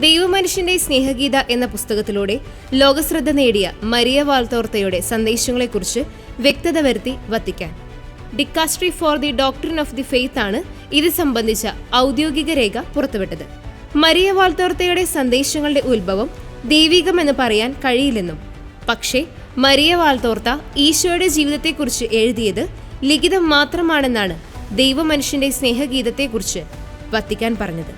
ദൈവമനുഷ്യന്റെ സ്നേഹഗീത എന്ന പുസ്തകത്തിലൂടെ ലോകശ്രദ്ധ നേടിയ മരിയ വാൽത്തോർത്തയുടെ സന്ദേശങ്ങളെക്കുറിച്ച് വ്യക്തത വരുത്തി Vatican. Dicastery for the doctrine of the faith ആണ് ഇത് സംബന്ധിച്ച ഔദ്യോഗിക രേഖ പുറത്തുവിട്ടത്. മരിയ വാൽത്തോർത്തയുടെ സന്ദേശങ്ങളുടെ ഉത്ഭവം ദൈവികമെന്ന് പറയാൻ കഴിയില്ലെന്നും, പക്ഷേ മരിയ വാൽത്തോർത്ത ഈശോയുടെ ജീവിതത്തെക്കുറിച്ച് എഴുതിയത് ലിഖിതം മാത്രമാണെന്നാണ് ദൈവമനുഷ്യന്റെ സ്നേഹഗീതത്തെക്കുറിച്ച് വത്തിക്കാൻ പറഞ്ഞത്.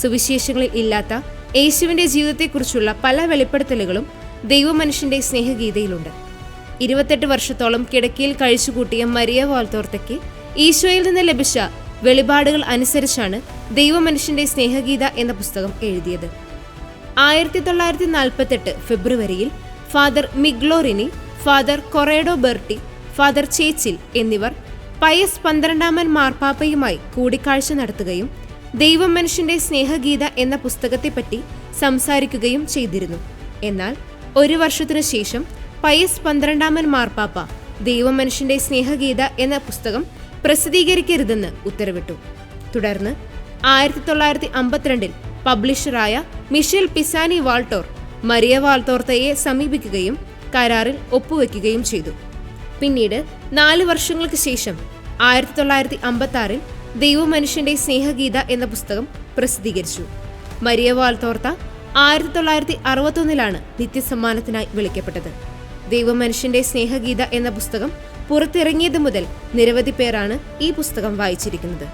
സുവിശേഷങ്ങളിൽ ഇല്ലാത്ത യേശുവിന്റെ ജീവിതത്തെക്കുറിച്ചുള്ള പല വെളിപ്പെടുത്തലുകളും ദൈവമനുഷ്യന്റെ സ്നേഹഗീതയിലുണ്ട്. 28 വർഷത്തോളം കിടക്കയിൽ കഴിച്ചുകൂട്ടിയ മരിയ വാൽത്തോർത്തയ്ക്ക് ഈശോയിൽ നിന്ന് ലഭിച്ച വെളിപാടുകൾ അനുസരിച്ചാണ് ദൈവമനുഷ്യന്റെ സ്നേഹഗീത എന്ന പുസ്തകം എഴുതിയത്. 1948 ഫെബ്രുവരിയിൽ ഫാദർ മിഗ്ലോറിനി, ഫാദർ കൊറേഡോ ബെർട്ടി, ഫാദർ ചേച്ചിൽ എന്നിവർ പയസ് 12 മാർപ്പാപ്പയുമായി കൂടിക്കാഴ്ച നടത്തുകയും ദൈവമനുഷ്യന്റെ സ്നേഹഗീത എന്ന പുസ്തകത്തെപ്പറ്റി സംസാരിക്കുകയും ചെയ്തിരുന്നു. എന്നാൽ 1 വർഷത്തിനു ശേഷം പയസ് 12 മാർപ്പാപ്പ ദൈവമനുഷ്യന്റെ സ്നേഹഗീത എന്ന പുസ്തകം പ്രസിദ്ധീകരിക്കരുതെന്ന് ഉത്തരവിട്ടു. തുടർന്ന് 1952 പബ്ലിഷറായ മിഷേൽ പിസാനി വാൾട്ടോർ മരിയ വാൽത്തോർത്തയെ സമീപിക്കുകയും കരാറിൽ ഒപ്പുവെക്കുകയും ചെയ്തു. പിന്നീട് 4 വർഷങ്ങൾക്ക് ശേഷം 1956 ദൈവമനുഷ്യന്റെ സ്നേഹഗീത എന്ന പുസ്തകം പ്രസിദ്ധീകരിച്ചു. മരിയ വാൽത്തോർത്ത 1961 നിത്യസമ്മാനത്തിനായി വിളിക്കപ്പെട്ടത്. ദൈവമനുഷ്യന്റെ സ്നേഹഗീത എന്ന പുസ്തകം പുറത്തിറങ്ങിയത് മുതൽ നിരവധി പേരാണ് ഈ പുസ്തകം വായിച്ചിരിക്കുന്നത്.